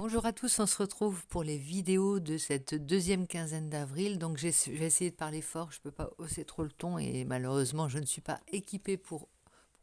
Bonjour à tous, on se retrouve pour les vidéos de cette deuxième quinzaine d'avril. Donc je vais essayer de parler fort, je ne peux pas hausser trop le ton et malheureusement je ne suis pas équipée pour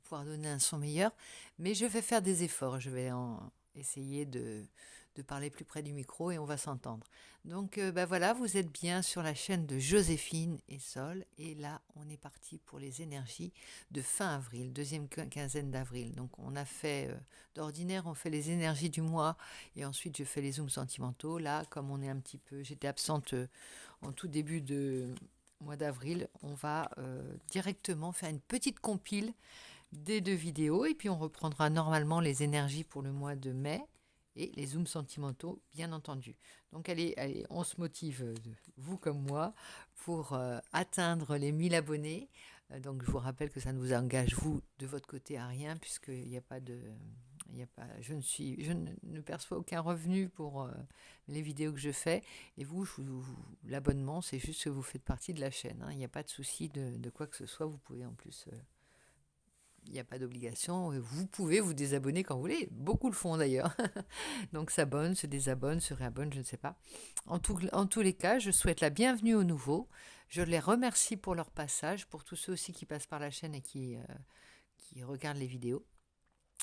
pouvoir donner un son meilleur. Mais je vais faire des efforts, je vais essayer de parler plus près du micro et on va s'entendre. Donc voilà, vous êtes bien sur la chaîne de Joséphine et Sol. Et là, on est parti pour les énergies de fin avril, deuxième quinzaine d'avril. Donc on a fait, d'ordinaire, on fait les énergies du mois et ensuite je fais les zooms sentimentaux. Là, comme on est un petit peu, j'étais absente en tout début de mois d'avril, on va directement faire une petite compile des deux vidéos et puis on reprendra normalement les énergies pour le mois de mai et les zooms sentimentaux, bien entendu. Donc allez, on se motive, vous comme moi, pour atteindre les 1000 abonnés. Donc je vous rappelle que ça ne vous engage, vous, de votre côté, à rien, puisqu'il n'y a pas de... Il y a pas, je ne perçois aucun revenu pour les vidéos que je fais. Et vous, l'abonnement, c'est juste que vous faites partie de la chaîne. Il n'y a pas de souci de quoi que ce soit. Vous pouvez en plus... il n'y a pas d'obligation. Vous pouvez vous désabonner quand vous voulez. Beaucoup le font d'ailleurs. Donc s'abonnent, se désabonnent, se réabonnent, je ne sais pas. En tous les cas, je souhaite la bienvenue aux nouveaux. Je les remercie pour leur passage, pour tous ceux aussi qui passent par la chaîne et qui regardent les vidéos.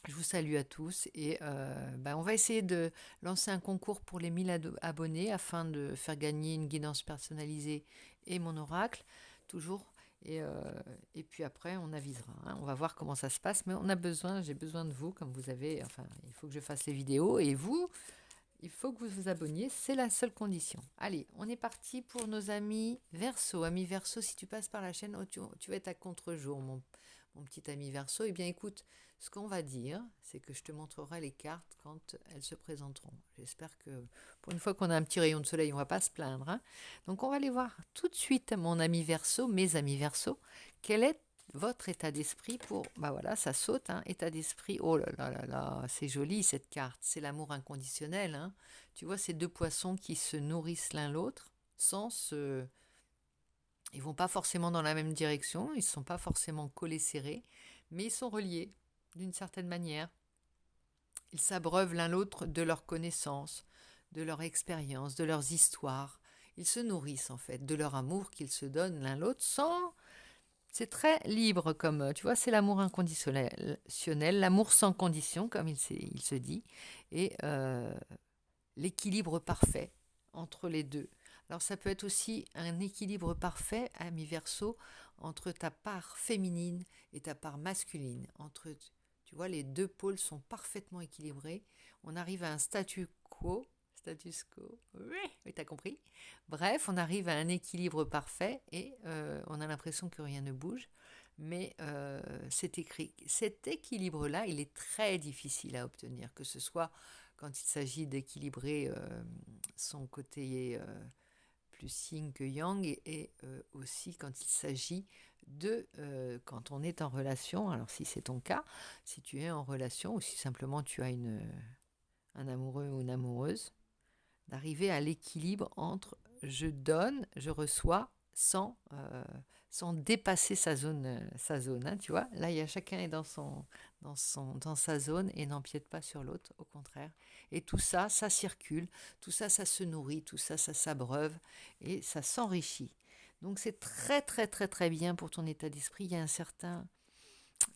Je vous salue à tous et on va essayer de lancer un concours pour les 1000 abonnés afin de faire gagner une guidance personnalisée et mon oracle, toujours. Et puis après, on avisera. On va voir comment ça se passe, mais j'ai besoin de vous, comme vous avez. Enfin, il faut que je fasse les vidéos et vous, il faut que vous vous abonniez, c'est la seule condition. Allez, on est parti pour nos amis Verseau. Ami Verseau, si tu passes par la chaîne, tu vas être à contre-jour, mon petit ami Verseau. Eh bien, écoute, ce qu'on va dire, c'est que je te montrerai les cartes quand elles se présenteront. J'espère que pour une fois qu'on a un petit rayon de soleil, on ne va pas se plaindre. Donc, on va aller voir tout de suite, mon ami Verseau, mes amis Verseau, quel est votre état d'esprit pour... voilà, ça saute, état d'esprit. Oh là là là là, c'est joli cette carte. C'est l'amour inconditionnel. Tu vois, ces deux poissons qui se nourrissent l'un l'autre sans se... Ils vont pas forcément dans la même direction, ils ne sont pas forcément collés serrés, mais ils sont reliés d'une certaine manière. Ils s'abreuvent l'un l'autre de leurs connaissances, de leur expérience, de leurs histoires. Ils se nourrissent en fait de leur amour qu'ils se donnent l'un l'autre sans... C'est très libre comme, tu vois, c'est l'amour inconditionnel, l'amour sans condition, comme il se dit, et l'équilibre parfait entre les deux. Alors ça peut être aussi un équilibre parfait, ami Verseau, entre ta part féminine et ta part masculine. Tu vois, les deux pôles sont parfaitement équilibrés. On arrive à un status quo, oui, t'as compris. Bref, on arrive à un équilibre parfait et on a l'impression que rien ne bouge. Mais cet équilibre-là, il est très difficile à obtenir, que ce soit quand il s'agit d'équilibrer son côté plus yin que yang et aussi quand il s'agit de quand on est en relation. Alors si c'est ton cas, si tu es en relation ou si simplement tu as un amoureux ou une amoureuse, d'arriver à l'équilibre entre je donne, je reçois sans dépasser sa zone, tu vois. Là, chacun est dans sa zone et n'empiète pas sur l'autre, au contraire. Et tout ça, ça circule, tout ça, ça se nourrit, tout ça, ça s'abreuve et ça s'enrichit. Donc c'est très, très, très, très bien pour ton état d'esprit. Il y a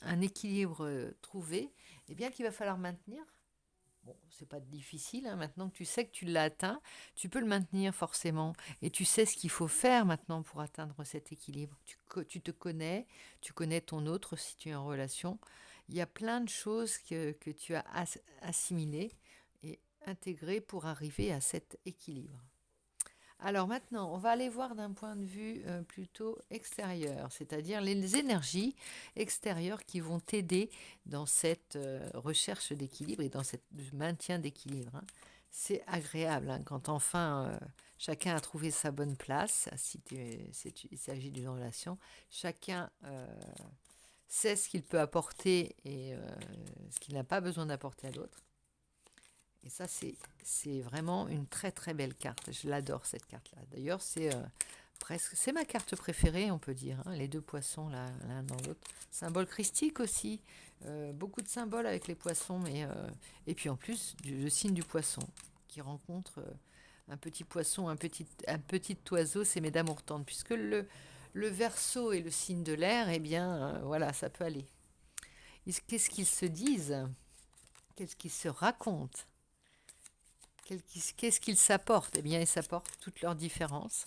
un équilibre trouvé, et bien qu'il va falloir maintenir. Bon, c'est pas difficile, maintenant que tu sais que tu l'as atteint, tu peux le maintenir forcément. Et tu sais ce qu'il faut faire maintenant pour atteindre cet équilibre. Tu te connais, tu connais ton autre si tu es en relation. Il y a plein de choses que tu as assimilées et intégrées pour arriver à cet équilibre. Alors maintenant, on va aller voir d'un point de vue plutôt extérieur, c'est-à-dire les énergies extérieures qui vont t'aider dans cette recherche d'équilibre et dans ce maintien d'équilibre. C'est agréable quand enfin chacun a trouvé sa bonne place, il s'agit d'une relation, chacun sait ce qu'il peut apporter et ce qu'il n'a pas besoin d'apporter à l'autre. Et ça, c'est vraiment une très très belle carte. Je l'adore cette carte-là. D'ailleurs, c'est ma carte préférée, on peut dire. Les deux poissons l'un dans l'autre. Symbole christique aussi. Beaucoup de symboles avec les poissons, et puis en plus le signe du poisson, qui rencontre un petit poisson, un petit oiseau, c'est mes d'amour tendre. Puisque le Verseau est le signe de l'air, eh bien, voilà, ça peut aller. Qu'est-ce qu'ils se disent? Qu'est-ce qu'ils se racontent? Qu'est-ce qu'ils s'apportent? Eh bien, ils s'apportent toutes leurs différences.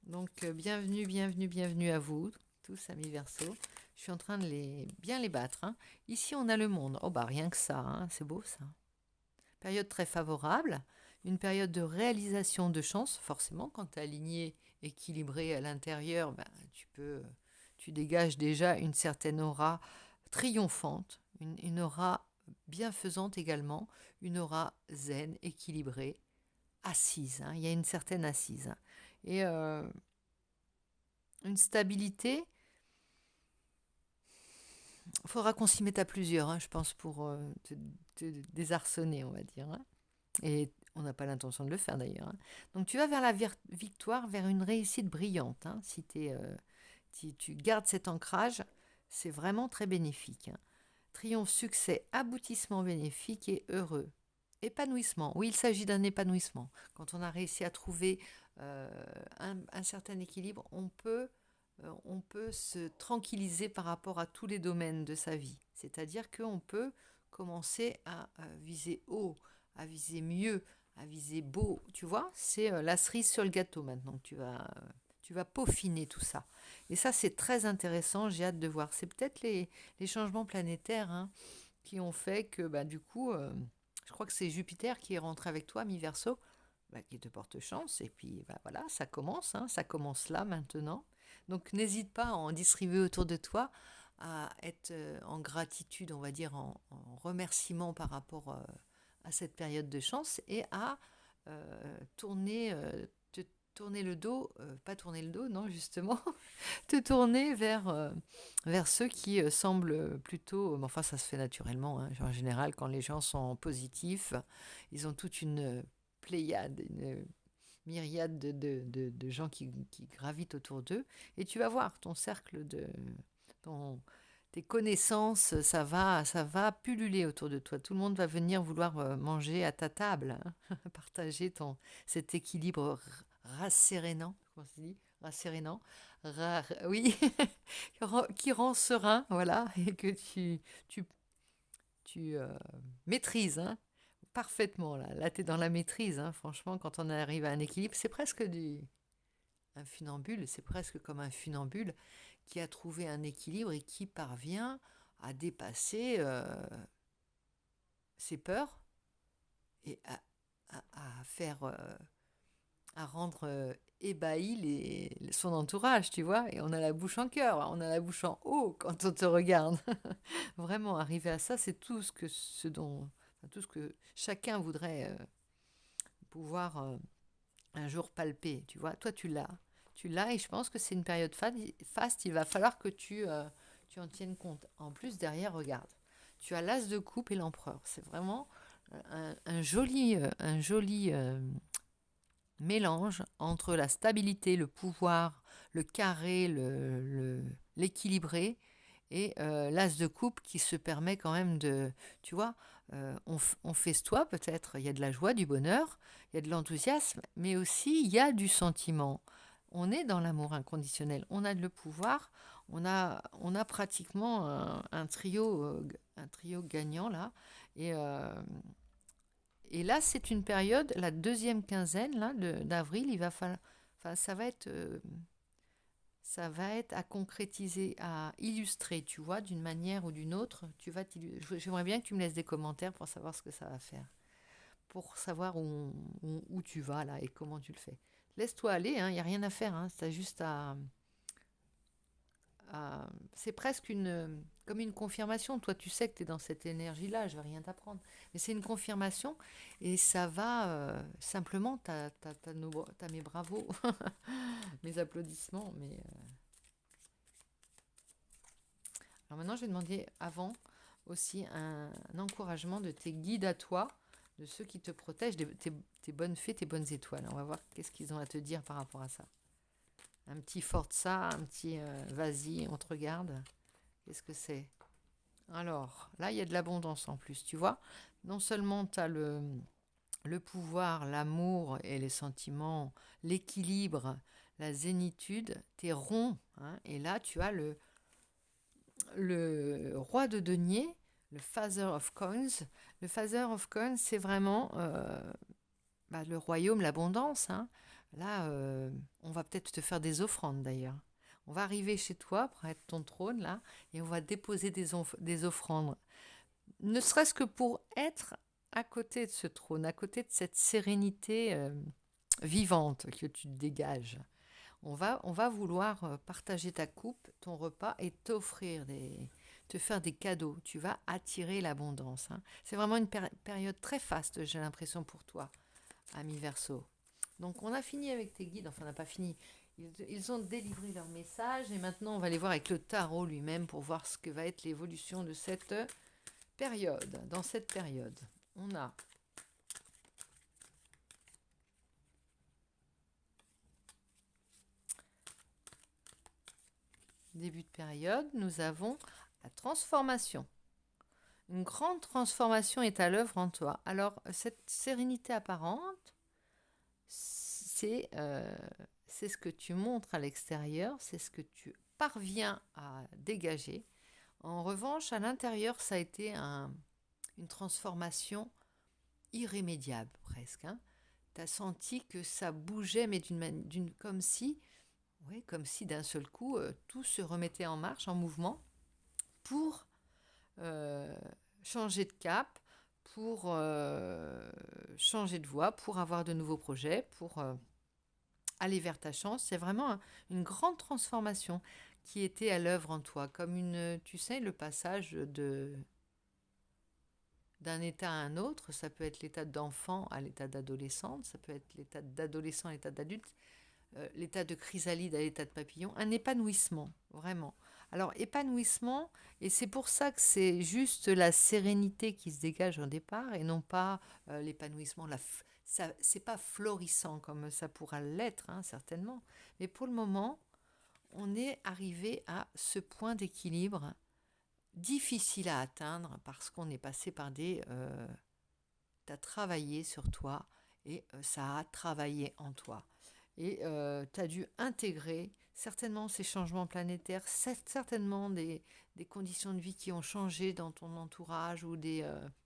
Donc, bienvenue, bienvenue, bienvenue à vous, tous amis Verseau. Je suis en train de bien les battre. Hein. Ici, on a le monde. Oh, bah, rien que ça, hein, c'est beau ça. Période très favorable, une période de réalisation de chance. Forcément, quand tu es aligné, équilibré à l'intérieur, ben, tu dégages déjà une certaine aura triomphante, une aura bienfaisante également, une aura zen, équilibrée, assise. Hein. Il y a une certaine assise. Hein. Et une stabilité. Il faudra qu'on s'y mette à plusieurs, hein, je pense, pour te désarçonner, on va dire. Hein. Et on n'a pas l'intention de le faire d'ailleurs. Hein. Donc tu vas vers la victoire, vers une réussite brillante. Hein. Si tu gardes cet ancrage, c'est vraiment très bénéfique. Hein. Triomphe, succès, aboutissement bénéfique et heureux. Épanouissement. Oui, il s'agit d'un épanouissement. Quand on a réussi à trouver un certain équilibre, on peut se tranquilliser par rapport à tous les domaines de sa vie. C'est-à-dire qu'on peut commencer à viser haut, à viser mieux, à viser beau. Tu vois, c'est la cerise sur le gâteau maintenant. Tu vas peaufiner tout ça. Et ça, c'est très intéressant. J'ai hâte de voir. C'est peut-être les changements planétaires hein, qui ont fait que, bah, du coup, je crois que c'est Jupiter qui est rentré avec toi, mi-verso, bah, qui te porte chance. Et puis, bah, voilà, ça commence. Hein, ça commence là, maintenant. Donc, n'hésite pas à en distribuer autour de toi, à être en gratitude, on va dire, en remerciement par rapport à cette période de chance et à te tourner le dos, pas tourner le dos, non, justement, te tourner vers ceux qui semblent plutôt, enfin ça se fait naturellement, hein, en général quand les gens sont positifs, ils ont toute une pléiade, une myriade de gens qui gravitent autour d'eux, et tu vas voir ton cercle tes connaissances, ça va pulluler autour de toi. Tout le monde va venir vouloir manger à ta table, hein, partager cet équilibre rassérénant, comment on se dit, rassérénant, oui, qui rend serein, voilà, et que tu maîtrises hein, parfaitement. Là tu es dans la maîtrise, hein, franchement, quand on arrive à un équilibre, c'est presque un funambule, c'est presque comme un funambule qui a trouvé un équilibre et qui parvient à dépasser ses peurs et à faire, à rendre ébahi son entourage, tu vois. Et on a la bouche en cœur, on a la bouche en haut quand on te regarde. Vraiment, arriver à ça, c'est tout ce que chacun voudrait pouvoir un jour palper, tu vois. Toi, tu l'as et je pense que c'est une période faste, il va falloir que tu en tiennes compte. En plus, derrière, regarde, tu as l'as de coupe et l'empereur. C'est vraiment un joli mélange entre la stabilité, le pouvoir, le carré, l'équilibré et l'as de coupe qui se permet quand même tu vois, on festoie peut-être, il y a de la joie, du bonheur, il y a de l'enthousiasme, mais aussi il y a du sentiment. On est dans l'amour inconditionnel, on a le pouvoir, on a pratiquement un trio gagnant là, et là c'est une période, la deuxième quinzaine là, d'avril, il va falloir, enfin, ça va être à concrétiser, à illustrer, tu vois, d'une manière ou d'une autre. J'aimerais bien que tu me laisses des commentaires pour savoir ce que ça va faire, pour savoir où tu vas là et comment tu le fais. Laisse-toi aller, il n'y a rien à faire, hein, c'est juste c'est presque comme une confirmation. Toi, tu sais que tu es dans cette énergie-là, je ne vais rien t'apprendre. Mais c'est une confirmation et ça va simplement, t'as mes bravos, mes applaudissements. Alors maintenant, je vais demander avant aussi un encouragement de tes guides à toi, de ceux qui te protègent, tes bonnes fées, tes bonnes étoiles. On va voir qu'est-ce qu'ils ont à te dire par rapport à ça. Un petit forza, un petit vas-y, on te regarde. Qu'est-ce que c'est? Alors, là, il y a de l'abondance en plus, tu vois. Non seulement tu as le pouvoir, l'amour et les sentiments, l'équilibre, la zénitude, t'es rond, hein, et là, tu as le roi de denier, le Father of Coins. Le Father of Coins, c'est vraiment le royaume, l'abondance, hein. Là, on va peut-être te faire des offrandes d'ailleurs. On va arriver chez toi, près de ton trône, là, et on va déposer des offrandes. Ne serait-ce que pour être à côté de ce trône, à côté de cette sérénité vivante que tu dégages. On va vouloir partager ta coupe, ton repas et te faire des cadeaux. Tu vas attirer l'abondance, hein. C'est vraiment une période très faste, j'ai l'impression pour toi, ami Verseau. Donc on a fini avec tes guides, enfin on n'a pas fini. Ils ont délivré leur message et maintenant on va les voir avec le tarot lui-même pour voir ce que va être l'évolution de cette période. Dans cette période, on a début de période, nous avons la transformation. Une grande transformation est à l'œuvre en toi. Alors cette sérénité apparente, c'est ce que tu montres à l'extérieur, c'est ce que tu parviens à dégager. En revanche, à l'intérieur, ça a été une transformation irrémédiable presque, hein. Tu as senti que ça bougeait, mais comme si d'un seul coup, tout se remettait en marche, en mouvement, pour euh, changer de cap, pour changer de voie, pour avoir de nouveaux projets, pour aller vers ta chance. C'est vraiment une grande transformation qui était à l'œuvre en toi, comme tu sais, le passage d'un état à un autre. Ça peut être l'état d'enfant à l'état d'adolescente, ça peut être l'état d'adolescent à l'état d'adulte, l'état de chrysalide à l'état de papillon, un épanouissement, vraiment. Alors, épanouissement, et c'est pour ça que c'est juste la sérénité qui se dégage au départ et non pas l'épanouissement. Ça, c'est pas florissant comme ça pourra l'être, hein, certainement. Mais pour le moment, on est arrivé à ce point d'équilibre difficile à atteindre parce qu'on est passé par des... tu as travaillé sur toi et ça a travaillé en toi. Et tu as dû intégrer certainement ces changements planétaires, certainement des conditions de vie qui ont changé dans ton entourage ou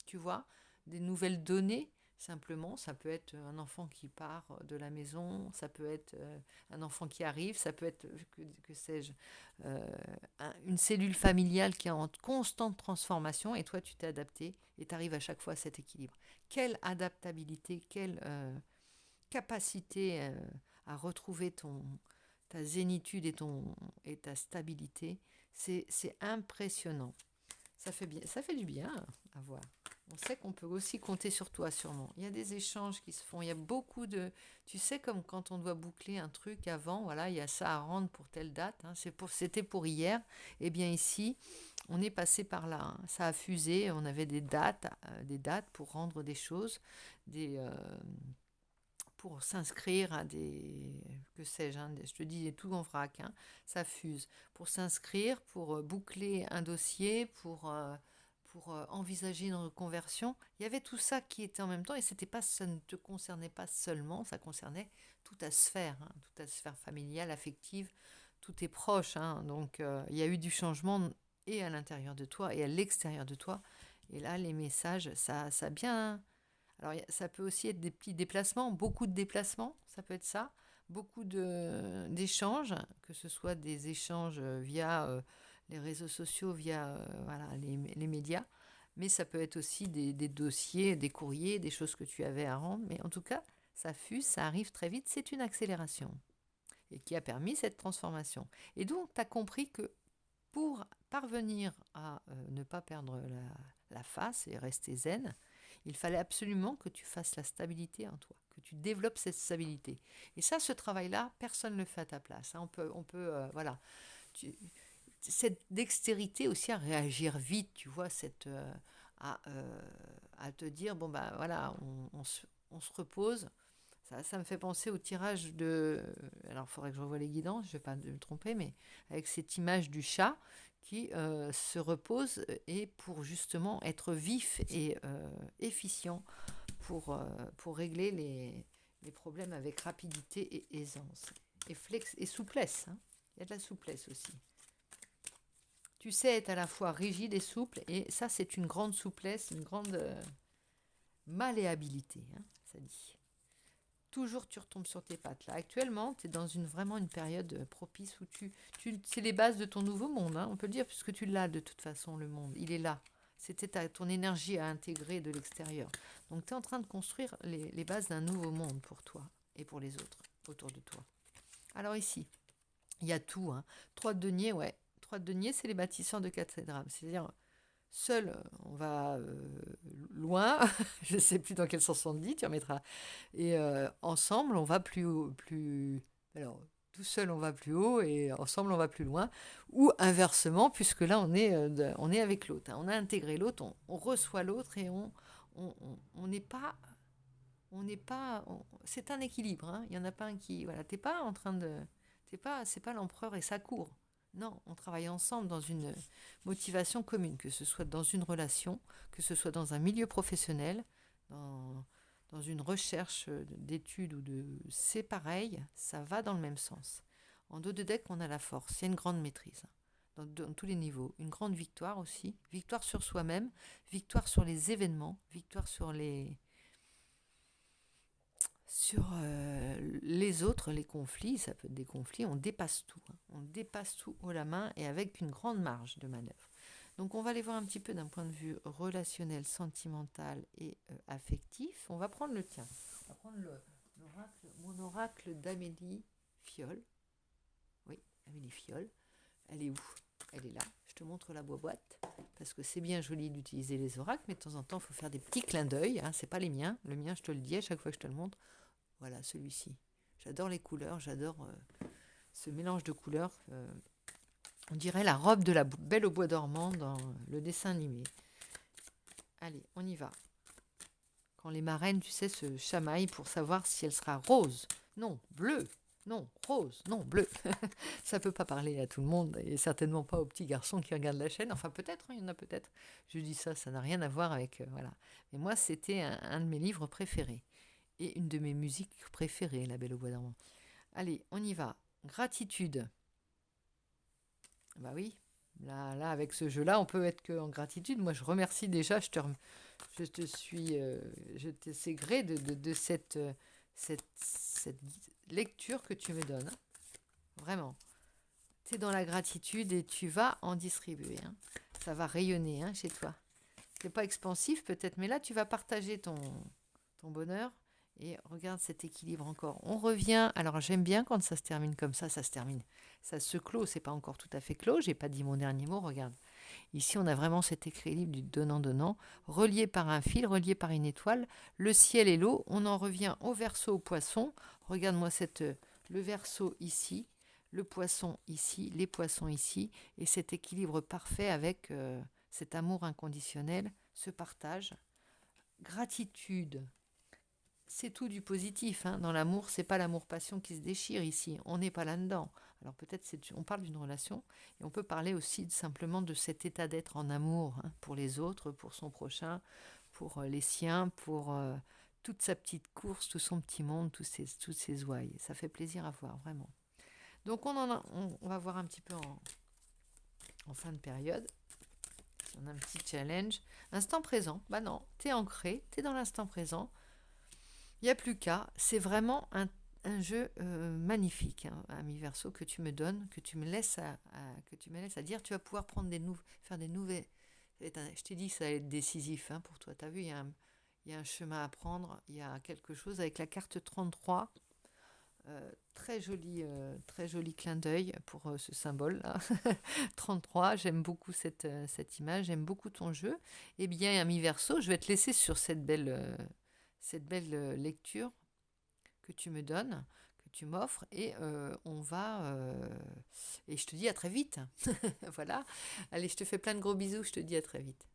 tu vois, des nouvelles données. Simplement, ça peut être un enfant qui part de la maison, ça peut être un enfant qui arrive, ça peut être, que sais-je, une cellule familiale qui est en constante transformation et toi, tu t'es adapté et tu arrives à chaque fois à cet équilibre. Quelle adaptabilité, quelle capacité à retrouver ta zénitude et ta stabilité, c'est impressionnant. Ça fait du bien à voir. On sait qu'on peut aussi compter sur toi, sûrement. Il y a des échanges qui se font. Il y a beaucoup de... Tu sais, comme quand on doit boucler un truc avant, voilà, il y a ça à rendre pour telle date. Hein, c'était pour hier. Eh bien, ici, on est passé par là. Hein. Ça a fusé. On avait des dates pour rendre des choses, pour s'inscrire à que sais-je, hein, je te dis tout en vrac, hein, ça fuse. Pour s'inscrire, pour boucler un dossier, pour envisager une reconversion. Il y avait tout ça qui était en même temps et ça ne te concernait pas seulement, ça concernait toute ta sphère, hein, toute ta sphère familiale, affective, tous tes proches. Hein, donc il y a eu du changement et à l'intérieur de toi et à l'extérieur de toi. Et là, les messages, ça a bien... Alors, ça peut aussi être des petits déplacements, beaucoup de déplacements, ça peut être ça, beaucoup d'échanges, que ce soit des échanges via les réseaux sociaux, via voilà, les médias, mais ça peut être aussi des dossiers, des courriers, des choses que tu avais à rendre, mais en tout cas, ça fuse, ça arrive très vite, c'est une accélération et qui a permis cette transformation. Et donc, tu as compris que pour parvenir à ne pas perdre la face et rester zen, il fallait absolument que tu fasses la stabilité en toi, que tu développes cette stabilité. Et ça, ce travail-là, personne ne le fait à ta place. Hein. On peut voilà. Cette dextérité aussi à réagir vite, tu vois, à te dire, bon, bah voilà, on se repose. Ça me fait penser au tirage de... Alors, il faudrait que je revoie les guidances, je ne vais pas me tromper, mais avec cette image du chat qui se repose et pour justement être vif et efficient pour régler les problèmes avec rapidité et aisance. Et souplesse. Hein. Il y a de la souplesse aussi. Tu sais être à la fois rigide et souple, et ça, c'est une grande souplesse, une grande malléabilité, hein, ça dit. Toujours tu retombes sur tes pattes. Là, actuellement, tu es dans vraiment une période propice où c'est les bases de ton nouveau monde, hein, on peut le dire, puisque tu l'as de toute façon, le monde. Il est là. C'était ton énergie à intégrer de l'extérieur. Donc, tu es en train de construire les bases d'un nouveau monde pour toi et pour les autres autour de toi. Alors ici, il y a tout. Hein. 3 de denier, ouais. 3 de denier, c'est les bâtisseurs de cathédrales. C'est-à-dire, seul, on va loin. Je ne sais plus dans quel sens on dit, tu remettras. Et ensemble, on va plus haut. Alors, tout seul, on va plus haut et ensemble, on va plus loin. Ou inversement, puisque là, on est avec l'autre. Hein. On a intégré l'autre, on reçoit l'autre et on n'est pas... c'est un équilibre. Hein. Il n'y en a pas un qui... Voilà, t'es pas en train de... C'est pas l'empereur et sa cour. Non, on travaille ensemble dans une motivation commune, que ce soit dans une relation, que ce soit dans un milieu professionnel, dans une recherche d'études ou de... C'est pareil, ça va dans le même sens. En dos de deck, on a la force, c'est une grande maîtrise, hein, dans tous les niveaux. Une grande victoire aussi, victoire sur soi-même, victoire sur les événements, victoire sur les autres, les conflits, ça peut être des conflits, on dépasse tout. Hein. On dépasse tout haut la main et avec une grande marge de manœuvre. Donc on va aller voir un petit peu d'un point de vue relationnel, sentimental et affectif. On va prendre le tien. On va prendre mon oracle d'Amélie Fiole. Oui, Amélie Fiole. Elle est où? Elle est là. Je te montre la boîte parce que c'est bien joli d'utiliser les oracles, mais de temps en temps, il faut faire des petits clins d'œil. Hein. C'est pas les miens. Le mien, je te le dis à chaque fois que je te le montre. Voilà, celui-ci. J'adore les couleurs, j'adore ce mélange de couleurs. On dirait la robe de la Belle au bois dormant dans le dessin animé. Allez, on y va. Quand les marraines, tu sais, se chamaillent pour savoir si elle sera rose. Non, bleu. Non, rose. Non, bleu. Ça peut pas parler à tout le monde et certainement pas aux petits garçons qui regardent la chaîne. Enfin, peut-être, hein, il y en a peut-être. Je dis ça, ça n'a rien à voir avec... voilà. Mais moi, c'était un de mes livres préférés. Et une de mes musiques préférées, La Belle au bois dormant. Allez, on y va. Gratitude. Bah oui, là avec ce jeu-là, on peut être qu'en gratitude. Moi, je remercie déjà, je te sais gré de cette lecture que tu me donnes. Vraiment. Tu es dans la gratitude et tu vas en distribuer. Hein. Ça va rayonner hein, chez toi. C'est pas expansif peut-être, mais là, tu vas partager ton bonheur. Et regarde cet équilibre encore. On revient. Alors j'aime bien quand ça se termine comme ça se termine. Ça se clôt, c'est pas encore tout à fait clos. J'ai pas dit mon dernier mot, regarde. Ici, on a vraiment cet équilibre du donnant-donnant, relié par un fil, relié par une étoile. Le ciel et l'eau. On en revient au Verseau, au Poisson. Regarde-moi le Verseau ici, le Poisson ici, les Poissons ici, et cet équilibre parfait avec cet amour inconditionnel, ce partage. Gratitude. C'est tout du positif. Hein. Dans l'amour, c'est pas l'amour-passion qui se déchire ici. On n'est pas là-dedans. Alors peut-être on parle d'une relation et on peut parler aussi simplement de cet état d'être en amour hein, pour les autres, pour son prochain, pour les siens, pour toute sa petite course, tout son petit monde, toutes ses ouailles. Ça fait plaisir à voir, vraiment. Donc on va voir un petit peu en fin de période. On a un petit challenge. Instant présent. Bah non, t'es ancré, t'es dans l'instant présent. Il n'y a plus qu'à. C'est vraiment un jeu magnifique, hein, ami Verseau, que tu me donnes, que tu me laisses à dire. Tu vas pouvoir faire des nouvelles. Je t'ai dit que ça allait être décisif hein, pour toi. Tu as vu, il y a un chemin à prendre. Il y a quelque chose avec la carte 33. Très joli clin d'œil pour ce symbole-là. 33, j'aime beaucoup cette image, j'aime beaucoup ton jeu. Eh bien, ami Verseau, je vais te laisser sur cette belle lecture que tu me donnes, que tu m'offres, et on va... et je te dis à très vite. Voilà. Allez, je te fais plein de gros bisous, je te dis à très vite.